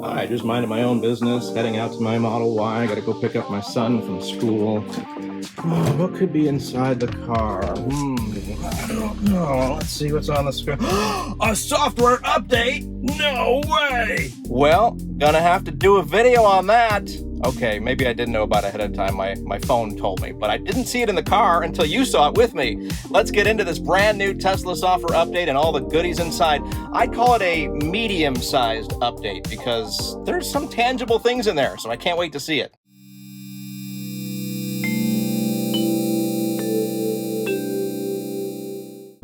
I just minded my own business, heading out to my Model Y. I gotta go pick up my son from school. Oh, what could be inside the car? I don't know. Let's see what's on the screen. A software update? No way! Well, gonna have to do a video on that. Okay, maybe I didn't know about it ahead of time. My phone told me, but I didn't see it in the car until you saw it with me. Let's get into this brand new Tesla software update and all the goodies inside. I'd call it a medium-sized update because there's some tangible things in there, so I can't wait to see it.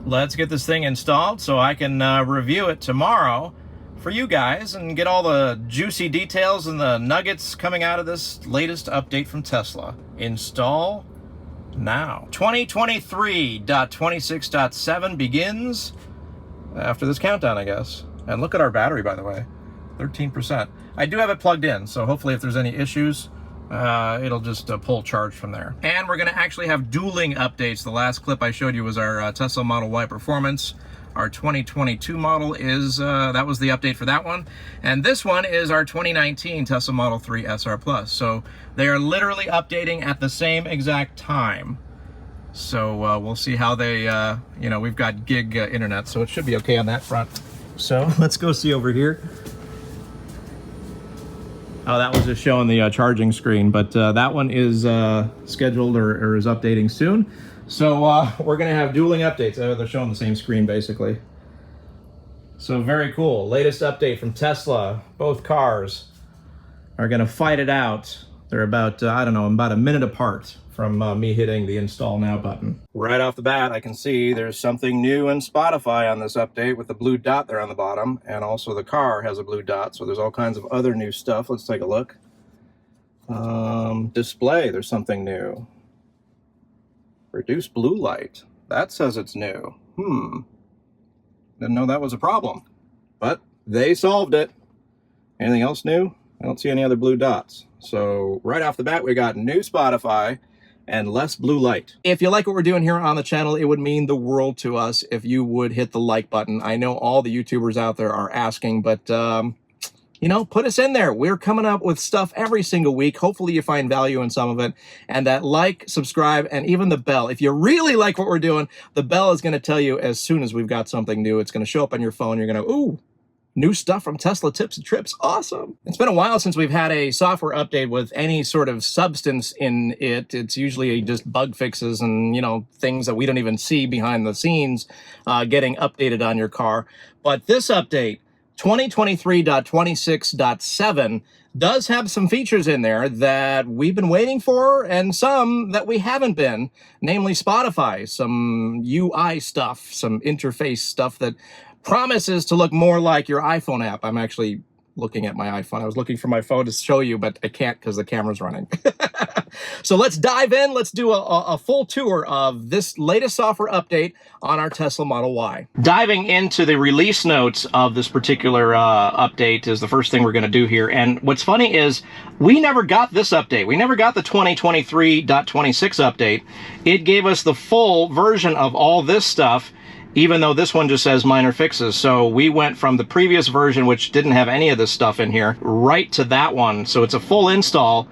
Let's get this thing installed so I can review it tomorrow for you guys and get all the juicy details and the nuggets coming out of this latest update from Tesla. Install now. 2023.26.7 begins after this countdown, I guess. And look at our battery, by the way, 13%. I do have it plugged in, so hopefully if there's any issues, it'll just pull charge from there. And we're gonna actually have dueling updates. The last clip I showed you was our Tesla Model Y performance. Our 2022 model is, that was the update for that one. And this one is our 2019 Tesla Model 3 SR Plus. So they are literally updating at the same exact time. So we'll see how they, you know, we've got gig internet, so it should be okay on that front. So let's go see over here. Oh, that was just showing the charging screen, but that one is scheduled or is updating soon. So we're gonna have dueling updates. They're showing the same screen basically. So very cool. Latest update from Tesla. Both cars are gonna fight it out. They're about, I don't know, about a minute apart from me hitting the install now button. Right off the bat, I can see there's something new in Spotify on this update with the blue dot there on the bottom, and also the car has a blue dot, so there's all kinds of other new stuff. Let's take a look. Display, there's something new. Reduce blue light. That says it's new. Didn't know that was a problem. But they solved it. Anything else new? I don't see any other blue dots. So right off the bat, we got new Spotify and less blue light. If you like what we're doing here on the channel, it would mean the world to us if you would hit the like button. I know all the YouTubers out there are asking, but you know, put us in there. We're coming up with stuff every single week. Hopefully you find value in some of it. And that like, subscribe, and even the bell. If you really like what we're doing, the bell is going to tell you as soon as we've got something new. It's going to show up on your phone. You're going to, ooh, new stuff from Tesla Tips and Trips. Awesome. It's been a while since we've had a software update with any sort of substance in it. It's usually just bug fixes and, you know, things that we don't even see behind the scenes getting updated on your car. But this update, 2023.26.7 does have some features in there that we've been waiting for and some that we haven't been, namely Spotify, some UI stuff, some interface stuff that promises to look more like your iPhone app. I'm actually looking at my iPhone. I was looking for my phone to show you, but I can't because the camera's running. So let's dive in. Let's do a full tour of this latest software update on our Tesla Model Y. Diving into the release notes of this particular update is the first thing we're going to do here. And what's funny is we never got this update. We never got the 2023.26 update. It gave us the full version of all this stuff, even though this one just says minor fixes. So we went from the previous version, which didn't have any of this stuff in here, right to that one. So it's a full install.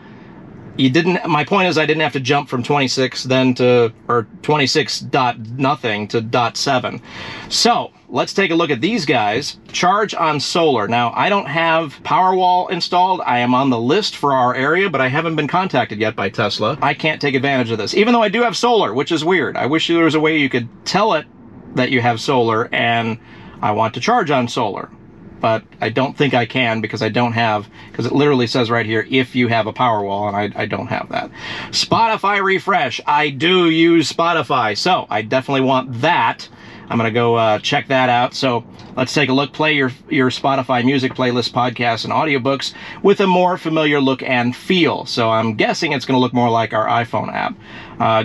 My point is I didn't have to jump from 26 then to, or 26 dot nothing to dot 7. So let's take a look at these guys. Charge on solar. Now, I don't have Powerwall installed. I am on the list for our area, but I haven't been contacted yet by Tesla. I can't take advantage of this, even though I do have solar, which is weird. I wish there was a way you could tell it that you have solar and I want to charge on solar, but I don't think I can because I don't have, because it literally says right here, if you have a Powerwall, and I don't have that. Spotify refresh. I do use Spotify, so I definitely want that. I'm going to go check that out. So let's take a look. Play your Spotify music playlist, podcasts, and audiobooks with a more familiar look and feel. So I'm guessing it's going to look more like our iPhone app.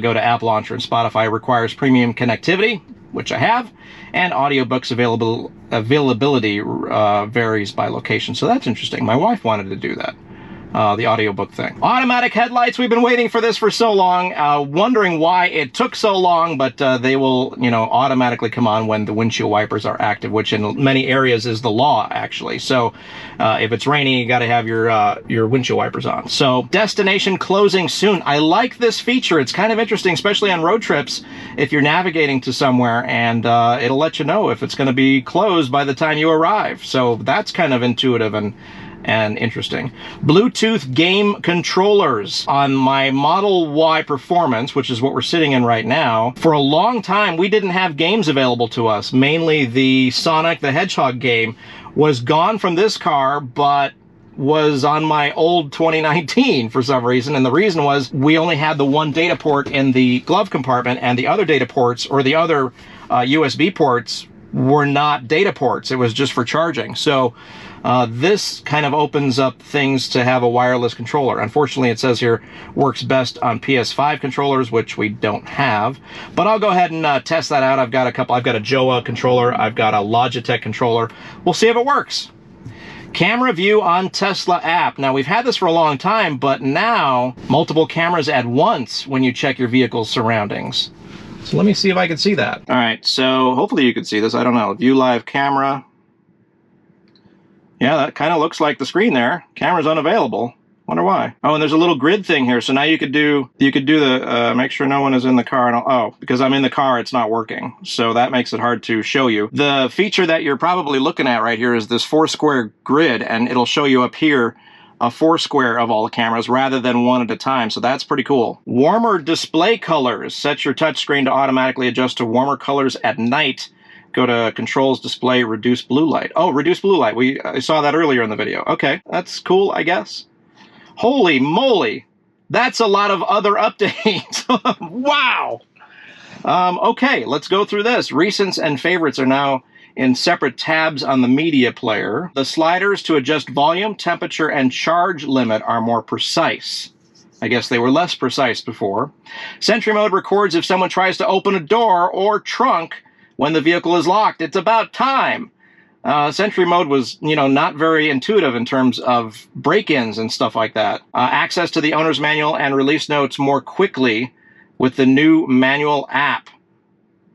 Go to App Launcher, and Spotify requires premium connectivity, which I have, and audiobooks availability varies by location. So that's interesting. My wife wanted to do that. the audiobook thing. Automatic headlights, we've been waiting for this for so long, wondering why it took so long, but they will, you know, automatically come on when the windshield wipers are active, which in many areas is the law, actually. So if it's raining, you got to have your windshield wipers on. So destination closing soon. I like this feature. It's kind of interesting, especially on road trips, if you're navigating to somewhere, and it'll let you know if it's going to be closed by the time you arrive. So that's kind of intuitive and interesting. Bluetooth game controllers on my Model Y Performance, which is what we're sitting in right now. For a long time, we didn't have games available to us. Mainly the Sonic the Hedgehog game was gone from this car, but was on my old 2019 for some reason, and the reason was we only had the one data port in the glove compartment, and the other data ports, or the other USB ports, were not data ports. It was just for charging. So this kind of opens up things to have a wireless controller. Unfortunately, it says here works best on PS5 controllers, which we don't have. But I'll go ahead and test that out. I've got a couple. I've got a Jowua controller. I've got a Logitech controller. We'll see if it works. Camera view on Tesla app. Now, we've had this for a long time, but now multiple cameras at once when you check your vehicle's surroundings. So let me see if I can see that. All right, so hopefully you can see this. I don't know. View live camera. Yeah, that kind of looks like the screen there. Camera's unavailable. Wonder why. Oh, and there's a little grid thing here. So now you could do the make sure no one is in the car. And oh, because I'm in the car, it's not working. So that makes it hard to show you. The feature that you're probably looking at right here is this 4-square grid, and it'll show you up here a 4-square of all the cameras rather than one at a time. So that's pretty cool. Warmer display colors. Set your touchscreen to automatically adjust to warmer colors at night. Go to controls, display, reduce blue light. Oh, reduce blue light. I saw that earlier in the video. Okay, that's cool, I guess. Holy moly. That's a lot of other updates. Wow. Okay, let's go through this. Recents and favorites are now in separate tabs on the media player. The sliders to adjust volume, temperature, and charge limit are more precise. I guess they were less precise before. Sentry mode records if someone tries to open a door or trunk when the vehicle is locked. It's about time. Sentry mode was, you know, not very intuitive in terms of break-ins and stuff like that. Access to the owner's manual and release notes more quickly with the new manual app.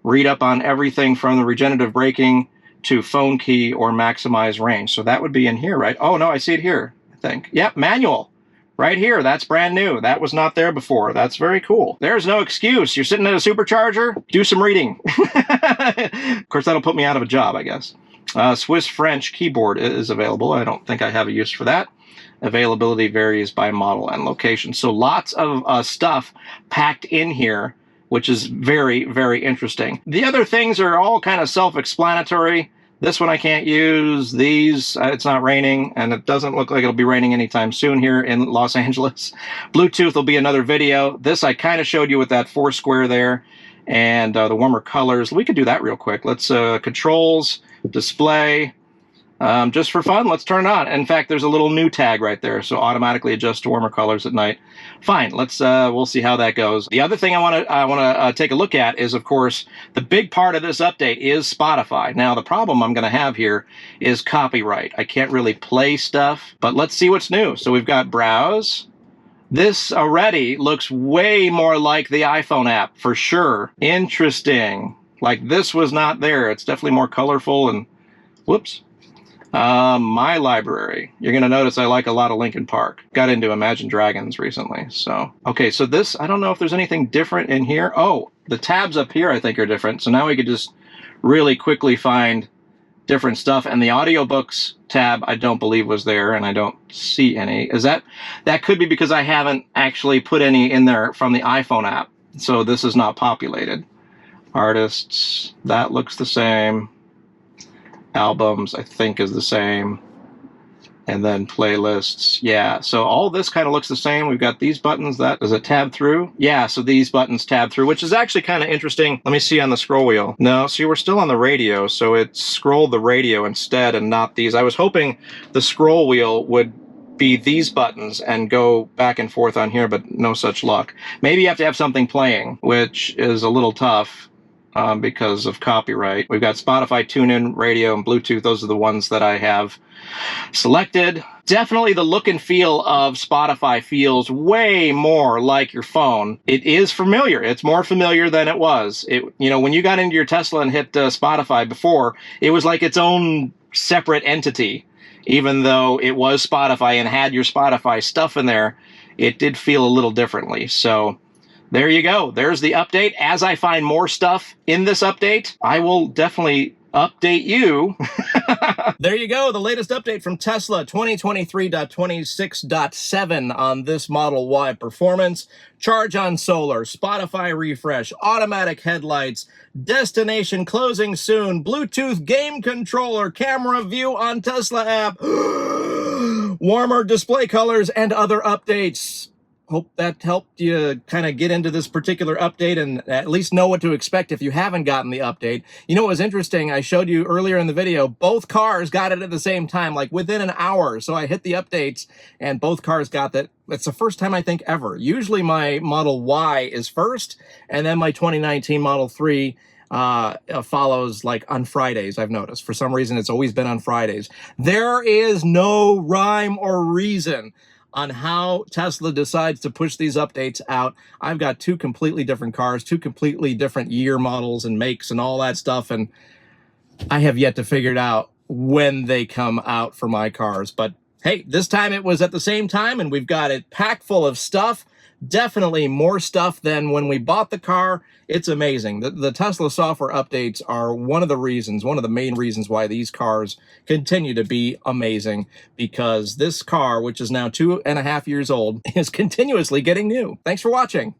Read up on everything from the regenerative braking to phone key or maximize range. So that would be in here, right? Oh, no, I see it here, I think. Yep, manual. Right here. That's brand new. That was not there before. That's very cool. There's no excuse. You're sitting at a Supercharger? Do some reading. Of course, that'll put me out of a job, I guess. Swiss French keyboard is available. I don't think I have a use for that. Availability varies by model and location. So lots of stuff packed in here, which is very, very interesting. The other things are all kind of self-explanatory. This one I can't use. These, it's not raining, and it doesn't look like it'll be raining anytime soon here in Los Angeles. Bluetooth will be another video. This I kind of showed you with that 4-square there, and the warmer colors. We could do that real quick. Let's controls, display. Just for fun, let's turn it on. In fact, there's a little new tag right there, so automatically adjust to warmer colors at night. Fine, let's we'll see how that goes. The other thing I want to take a look at is, of course, the big part of this update is Spotify. Now, the problem I'm going to have here is copyright. I can't really play stuff, but let's see what's new. So we've got browse. This already looks way more like the iPhone app, for sure. Interesting. Like, this was not there. It's definitely more colorful and, whoops. My library. You're going to notice I like a lot of Linkin Park. Got into Imagine Dragons recently, so. Okay, so this, I don't know if there's anything different in here. Oh, the tabs up here I think are different, so now we could just really quickly find different stuff. And the audiobooks tab I don't believe was there, and I don't see any. Is that could be because I haven't actually put any in there from the iPhone app, so this is not populated. Artists, that looks the same. Albums, I think, is the same. And then playlists. Yeah, so all this kind of looks the same. We've got these buttons. That does it tab through? Yeah, so these buttons tab through, which is actually kind of interesting. Let me see on the scroll wheel. No, see, we're still on the radio, so it scrolled the radio instead and not these. I was hoping the scroll wheel would be these buttons and go back and forth on here, but no such luck. Maybe you have to have something playing, which is a little tough. because of copyright. We've got Spotify, TuneIn, radio, and Bluetooth. Those are the ones that I have selected. Definitely the look and feel of Spotify feels way more like your phone. It is familiar. It's more familiar than it was. When you got into your Tesla and hit Spotify before, it was like its own separate entity. Even though it was Spotify and had your Spotify stuff in there, it did feel a little differently. So there you go. There's the update. As I find more stuff in this update, I will definitely update you. There you go. The latest update from Tesla 2023.26.7 on this Model Y performance. Charge on solar, Spotify refresh, automatic headlights, destination closing soon, Bluetooth game controller, camera view on Tesla app, warmer display colors, and other updates. Hope that helped you kind of get into this particular update and at least know what to expect if you haven't gotten the update. You know what was interesting? I showed you earlier in the video, both cars got it at the same time, like within an hour. So I hit the updates and both cars got that. That's the first time I think ever. Usually my Model Y is first and then my 2019 Model 3 follows like on Fridays, I've noticed. For some reason, it's always been on Fridays. There is no rhyme or reason on how Tesla decides to push these updates out. I've got two completely different cars, two completely different year models and makes and all that stuff, and I have yet to figure it out when they come out for my cars. But hey, this time it was at the same time, and we've got it packed full of stuff. Definitely more stuff than when we bought the car. It's amazing. The Tesla software updates are one of the main reasons why these cars continue to be amazing, because this car, which is now 2.5 years old, is continuously getting new. Thanks for watching.